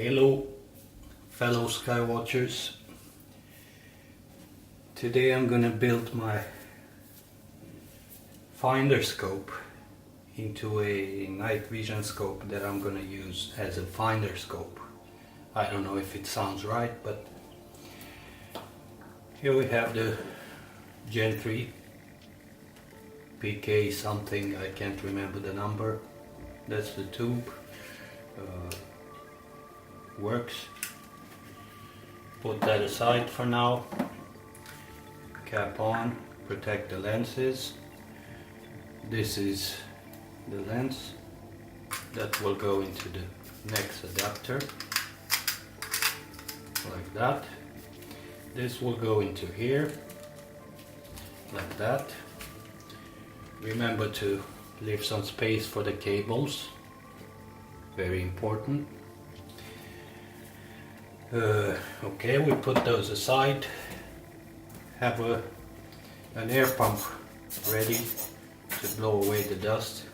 Hello fellow Skywatchers. Today I'm gonna build my finder scope into a night vision scope that I'm gonna use as a finder scope. I don't know if it sounds right, but here we have the Gen 3 PK something, I can't remember the number. That's the tube. Works. Put that aside for now. Cap on, protect the lenses. This is the lens that will go into the next adapter, like that. This will go into here, like that. Remember to leave some space for the cables, very important. Okay, we put those aside. Have an air pump ready to blow away the dust.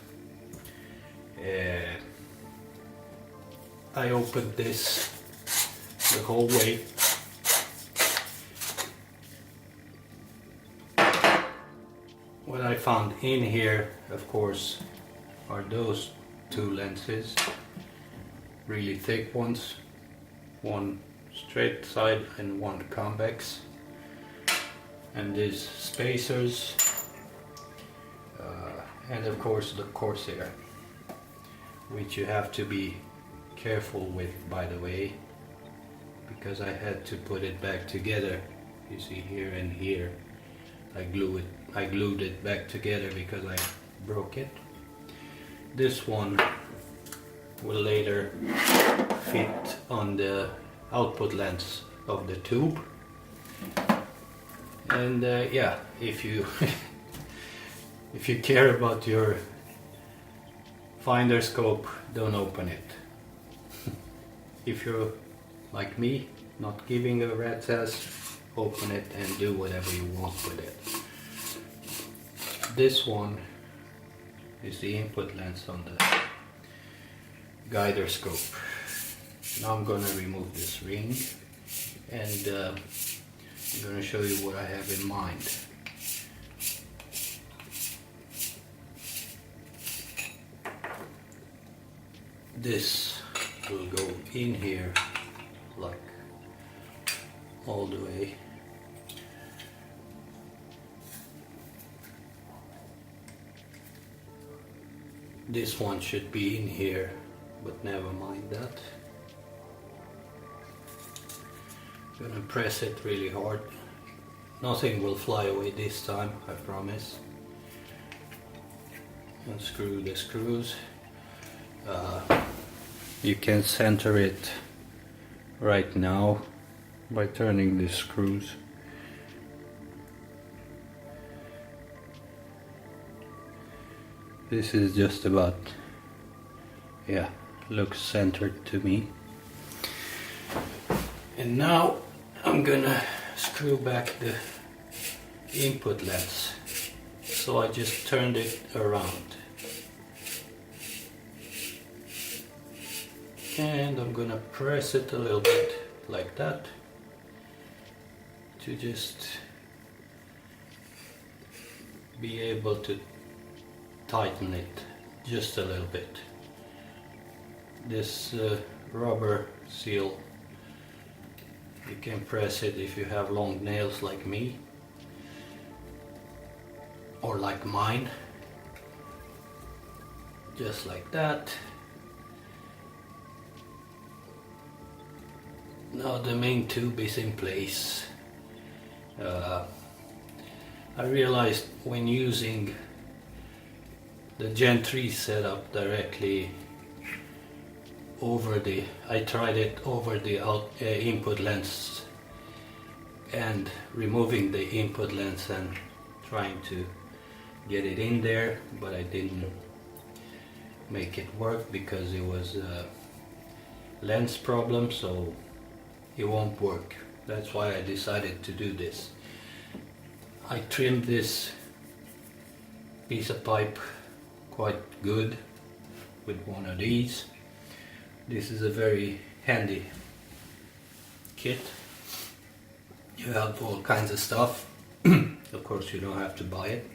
I opened this the whole way. What I found in here, of course, are those two lenses, really thick ones, one straight side and one convex, and these spacers, and of course the Corsair, which you have to be careful with, by the way, because I had to put it back together. You see here and here I glued it back together because I broke it. This one will later fit on the output lens of the tube. And yeah, if you if you care about your finder scope, don't open it. If you're like me, not giving a rat's ass, open it and do whatever you want with it. This one is the input lens on the guider scope. Now I'm going to remove this ring and I'm going to show you what I have in mind. This will go in here like all the way. This one should be in here, but never mind that. I'm gonna press it really hard. Nothing will fly away this time, I promise. Unscrew the screws. You can center it right now by turning the screws. This is just about, yeah, looks centered to me. And now I'm gonna screw back the input lens. So I just turned it around. And I'm gonna press it a little bit like that to just be able to tighten it just a little bit. This rubber seal, you can press it if you have long nails like me or like mine, just like that. Now the main tube is in place. I realized when using the Gen 3 setup directly over the, I tried it over the input lens and removing the input lens and trying to get it in there, but I didn't make it work because it was a lens problem, so it won't work. That's why I decided to do this. I trimmed this piece of pipe quite good with one of these. This is a very handy kit. You have all kinds of stuff. Of course you don't have to buy it,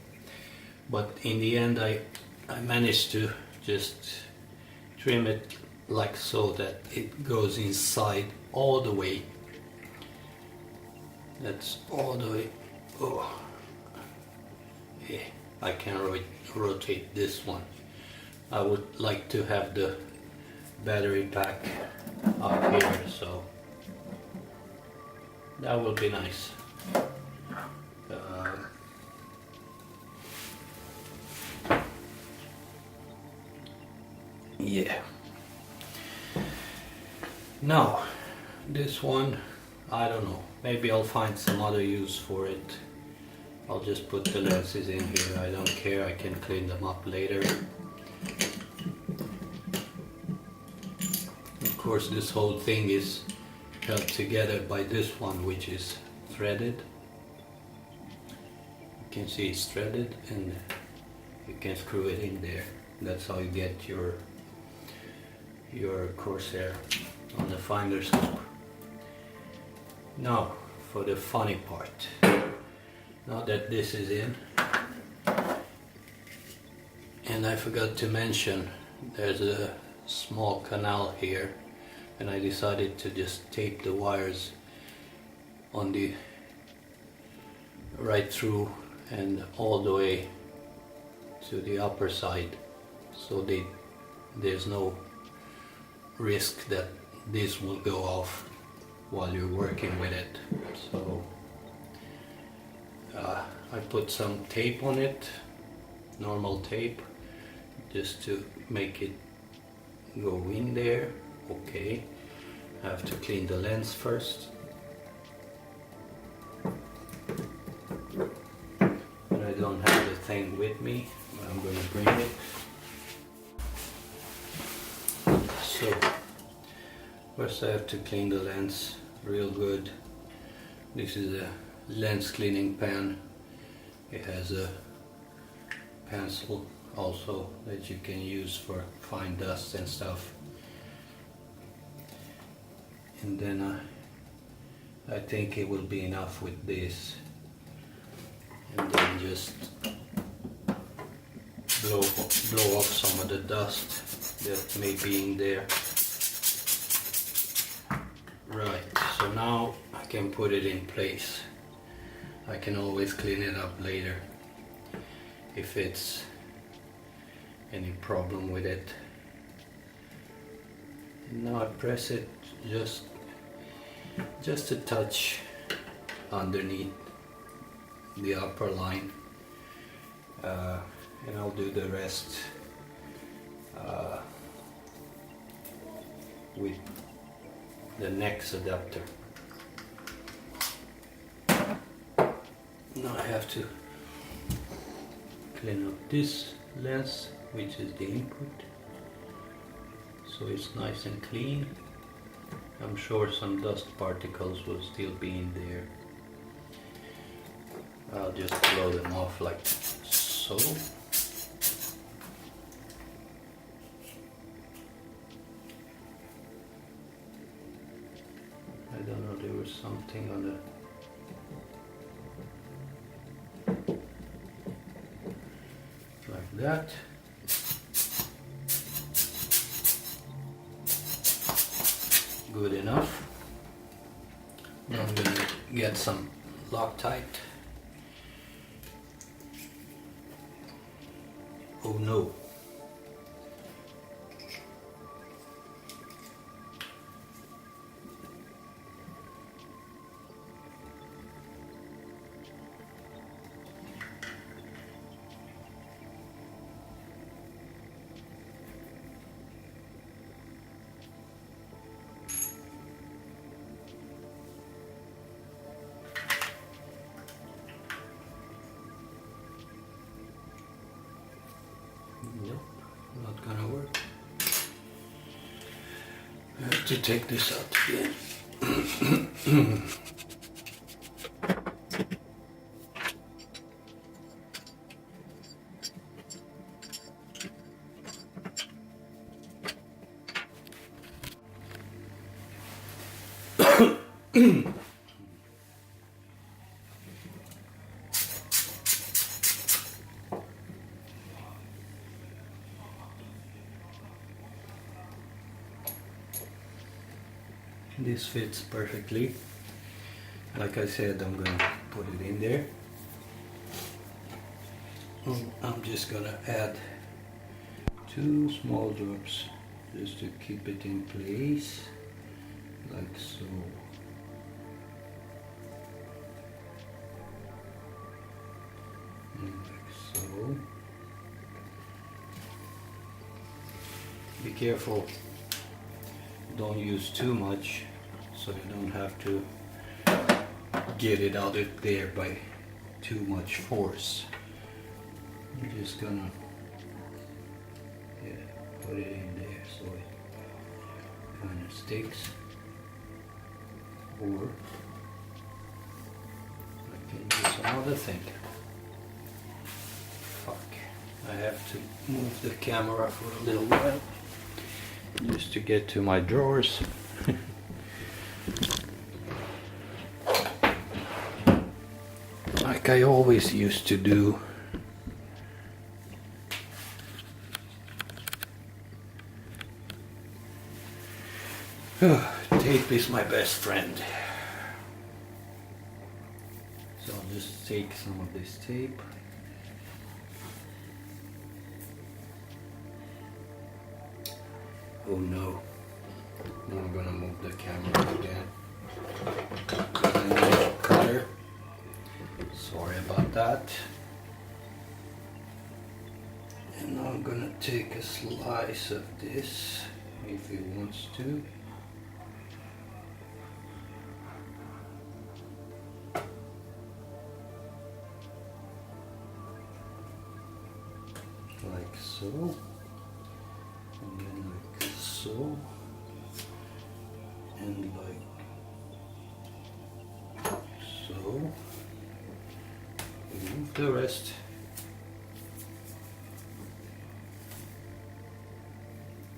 but in the end I managed to just trim it like so that it goes inside all the way. That's all the way. Oh, yeah, I can rotate this one. I would like to have the battery pack up here, so that will be nice. Yeah. Now, this one, I don't know. Maybe I'll find some other use for it. I'll just put the lenses in here. I don't care. I can clean them up later. Of course, this whole thing is held together by this one, which is threaded. You can see it's threaded, and you can screw it in there. That's how you get your Corsair on the finder scope. Now for the funny part. Now that this is in, and I forgot to mention, there's a small canal here, and I decided to just tape the wires on the right through and all the way to the upper side, so there's no risk that this will go off while you're working with it. So I put some tape on it, normal tape, just to make it go in there. Okay, I have to clean the lens first. But I don't have the thing with me, but I'm going to bring it. So first I have to clean the lens real good. This is a lens cleaning pan. It has a pencil also that you can use for fine dust and stuff. And then I think it will be enough with this. And then just blow off some of the dust that may be in there. Right, so now I can put it in place. I can always clean it up later if it's any problem with it. And now I press it just a touch underneath the upper line, and I'll do the rest with the next adapter. Now I have to clean up this lens, which is the input, so it's nice and clean. I'm sure some dust particles will still be in there. I'll just blow them off like so. I don't know, there was something on the like that. Good enough. Now I'm going to get some Loctite. Oh no. Nope, not gonna work. I have to take this out again. This fits perfectly. Like I said, I'm gonna put it in there. I'm just gonna add 2 small drops just to keep it in place, like so. And like so. Be careful, don't use too much, so you don't have to get it out of there by too much force. I'm just gonna put it in there so it kind of sticks, or I can use some other thing. Fuck, I have to move the camera for a little while just to get to my drawers. Like I always used to do. Tape is my best friend. So I'll just take some of this tape. Oh no. Now I'm gonna move the camera again. I need a cutter. Sorry about that. And now I'm gonna take a slice of this if he wants to. Like so, and then like so, and like so. Remove the rest.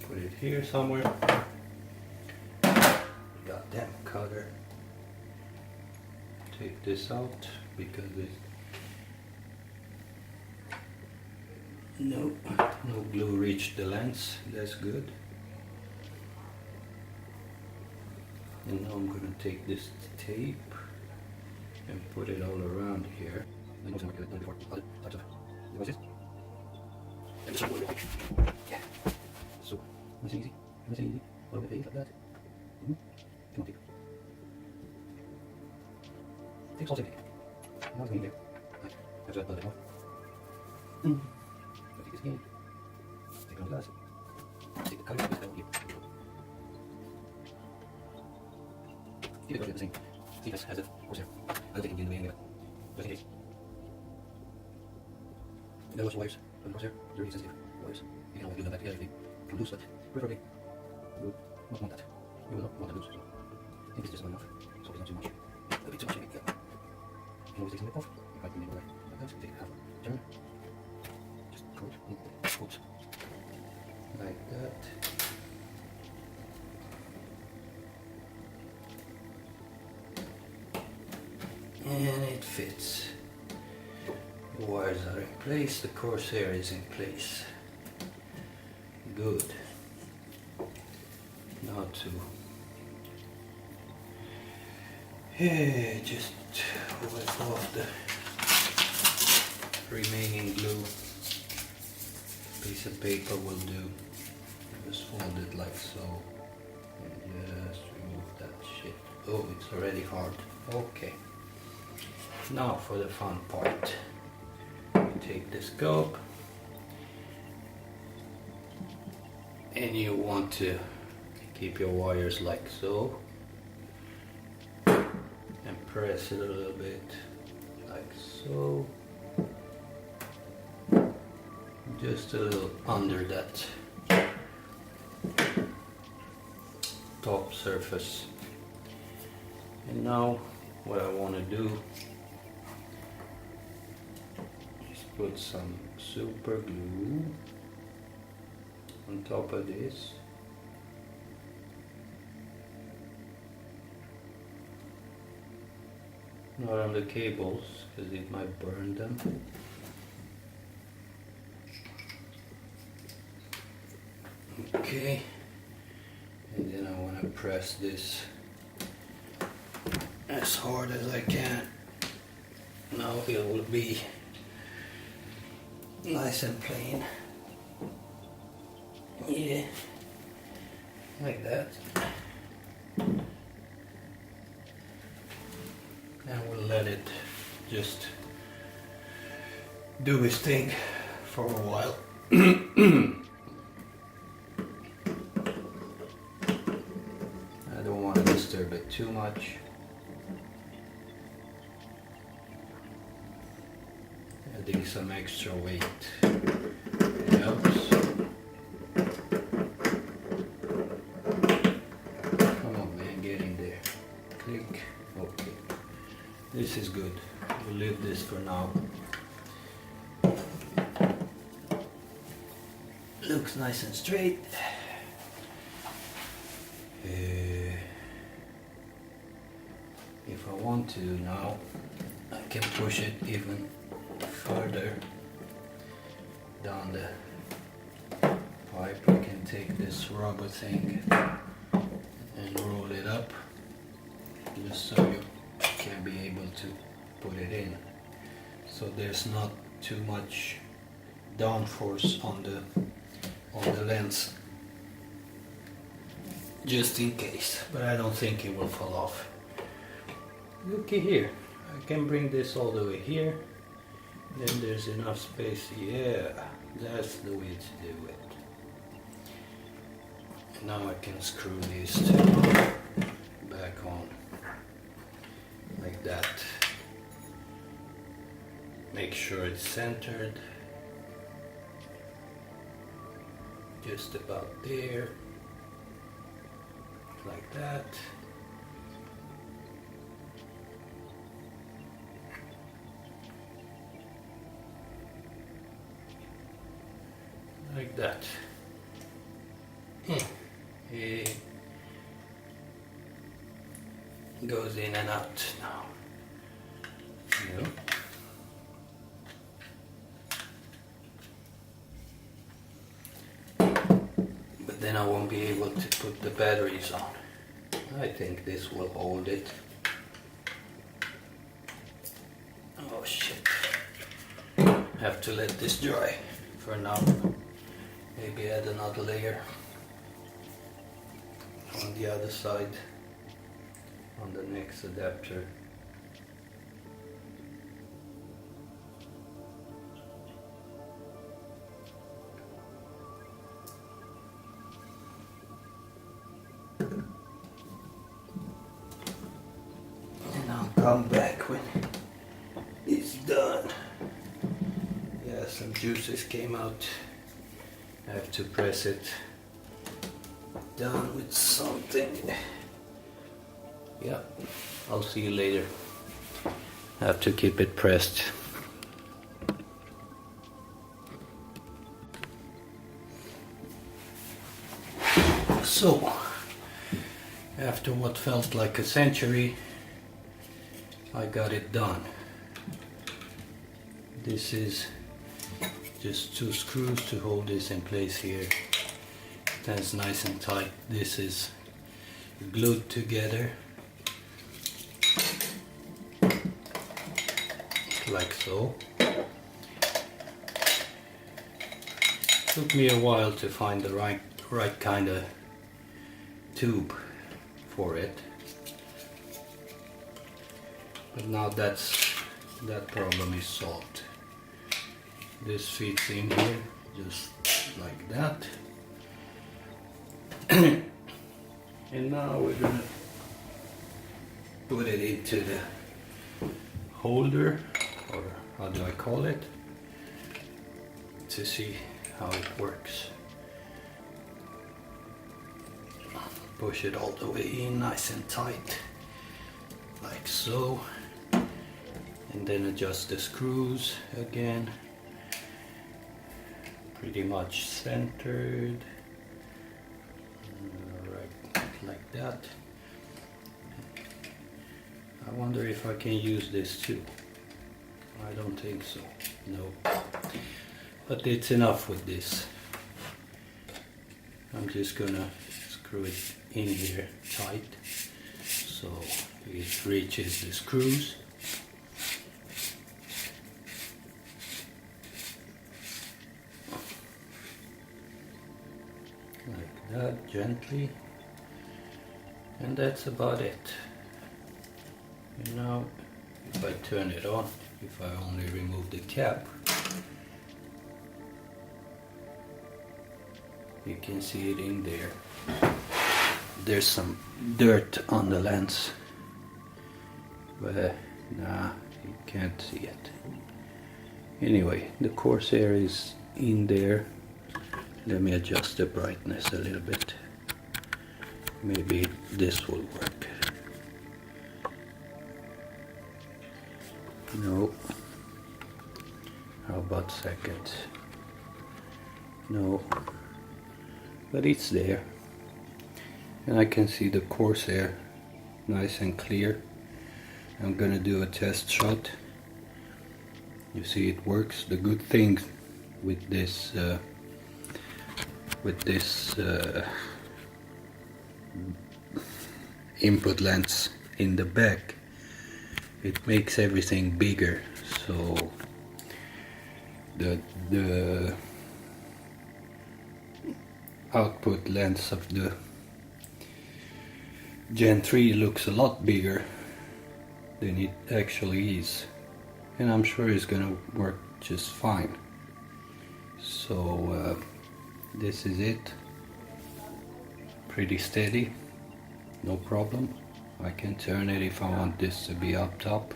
Put it here somewhere. Goddamn cutter. Take this out because it no glue reached the lens. That's good. And now I'm gonna take this tape and put it all around here. Yeah. So nice and easy. Nice and easy. All over the face like that. Come on, tape. Tape's all tape. Now it's going in there. Nice. After that, it off. Take this again. Take it on the glass. Take the cutter. Take that one here. Keep it roughly the same. See, this has a horsehair. I'll take it in the way anyway. Just in case. There was wires on the horsehair. They're really sensitive wires. You can only do them back together if they come loose, but preferably you would not want that. You will not want that loose. So I think it's just enough. So it's not too much. A bit too much, maybe. Yeah. You can always take some lip off. You might be able to like that. Take half a turn. Just coat. Oops. Like that. And it fits. The wires are in place, the crosshair is in place. Good. Now to just wipe off the remaining glue. Piece of paper will do. Just fold it like so. And just remove that shit. Oh, it's already hard. Okay. Now for the fun part. You take the scope and you want to keep your wires like so and press it a little bit like so, just a little under that top surface. And now what I want to do is put some super glue on top of this. not on the cables because it might burn them. Okay, and then I want to press this as hard as I can. Now it will be nice and plain. Yeah, like that. And we'll let it just do its thing for a while. I don't want to disturb it too much. Adding some extra weight helps. Come on man, get in there. Click. Okay. This is good. We'll leave this for now. Looks nice and straight. If I want to now, I can push it even further down the pipe. I can take this rubber thing and roll it up just so you can be able to put it in, so there's not too much downforce on the lens, just in case, but I don't think it will fall off. Looky here, I can bring this all the way here, then there's enough space. Yeah, that's the way to do it. And now I can screw these two back on like that. Make sure it's centered, just about there, like that. Like that. It goes in and out now. Yeah. But then I won't be able to put the batteries on. I think this will hold it. Oh shit. Have to let this dry for now. Maybe add another layer on the other side, on the next adapter. And I'll come back when it's done. Yeah, some juices came out. I have to press it down with something. Yeah, I'll see you later. I have to keep it pressed. So, after what felt like a century, I got it done. This is just 2 screws to hold this in place here. That's nice and tight. This is glued together like so. Took me a while to find the right kind of tube for it, but now that problem is solved. This fits in here just like that. And now we're gonna put it into the holder, or how do I call it, to see how it works. Push it all the way in nice and tight, like so, and then adjust the screws again, pretty much centered, right like that. I wonder if I can use this too. I don't think so, no. But it's enough with this. I'm just gonna screw it in here tight so it reaches the screws. Like that, gently. And that's about it. And now if I turn it on, if I only remove the cap, you can see it in there. There's some dirt on the lens, but nah, you can't see it. Anyway, the Corsair is in there. Let me adjust the brightness a little bit. Maybe this will work. No. How about second? No. But it's there. And I can see the Corsair nice and clear. I'm gonna do a test shot. You see it works. The good thing with this input lens in the back, it makes everything bigger, so the output lens of the Gen 3 looks a lot bigger than it actually is, and I'm sure it's gonna work just fine. So this is it. Pretty steady, no problem. I can turn it if I want this to be up top.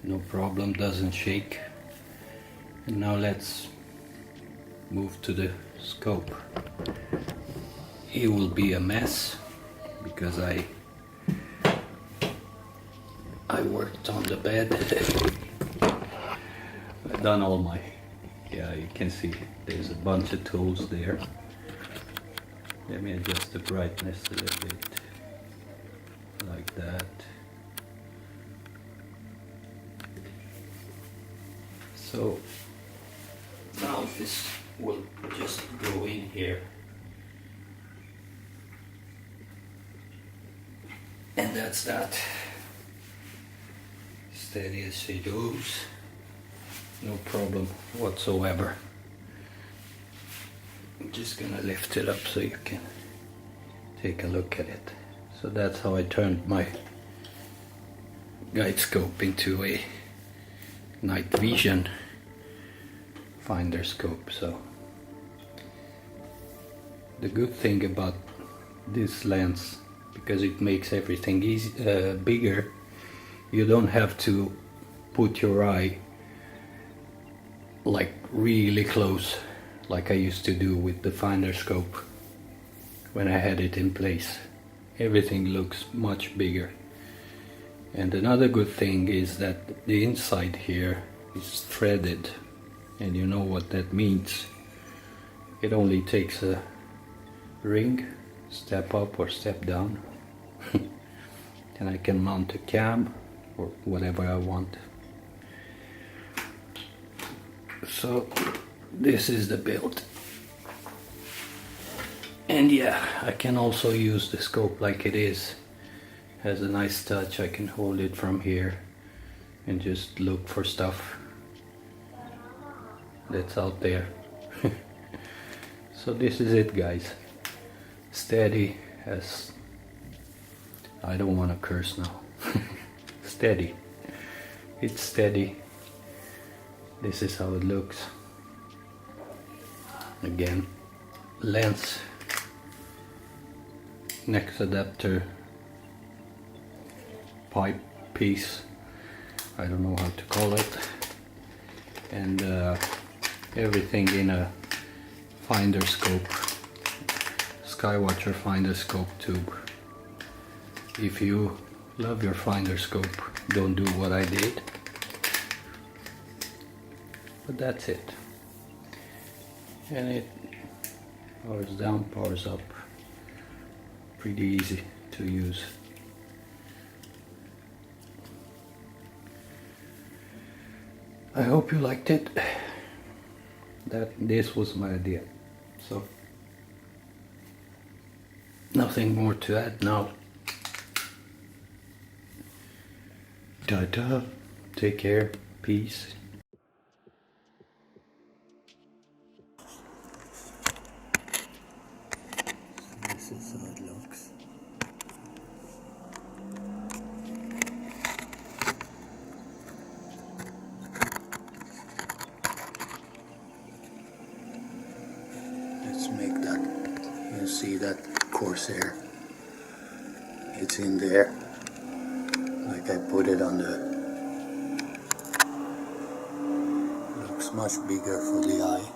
No problem, doesn't shake. And now let's move to the scope. It will be a mess because I worked on the bed. I've done all my, yeah, you can see there's a bunch of tools there. Let me adjust the brightness a little bit, like that. So now this will just go in here. And that's that. Steady as she goes. No problem whatsoever. I'm just gonna lift it up so you can take a look at it. So that's how I turned my guide scope into a night vision finder scope. So the good thing about this lens, because it makes everything easy, bigger, you don't have to put your eye like really close like I used to do with the finder scope when I had it in place. Everything looks much bigger. And another good thing is that the inside here is threaded, and you know what that means. It only takes a ring, step up or step down, and I can mount a cam or whatever I want. So this is the build. And yeah, I can also use the scope like it is. Has a nice touch. I can hold it from here and just look for stuff that's out there. So this is it, guys. Steady as, I don't want to curse now. Steady. It's steady. This is how it looks. Again, lens, next adapter, pipe piece, I don't know how to call it, and everything in a finder scope, Skywatcher finder scope tube. If you love your finder scope, don't do what I did. But that's it. And it powers down, powers up. Pretty easy to use. I hope you liked it. This was my idea. So nothing more to add now. Ta-ta. Take care. Peace. This is how it looks. Let's make that. You see that Corsair? It's in there. Like I put it on the. Looks much bigger for the eye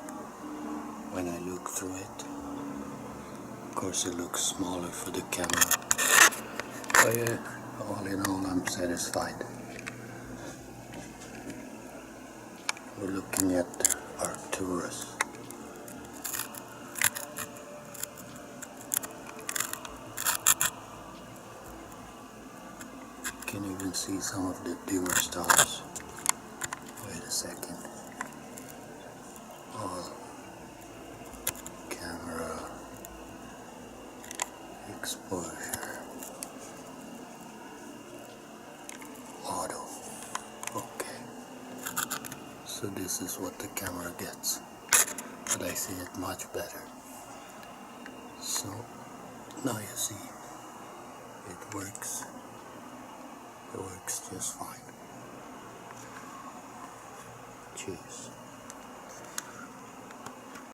when I look through it. Of course, it looks smaller for the camera. But yeah, all in all, I'm satisfied. We're looking at Arcturus. You can even see some of the dimmer stars. Wait a second. All camera exposure. Auto. Okay. So this is what the camera gets. But I see it much better. So now you see it works. It works just fine. Cheers.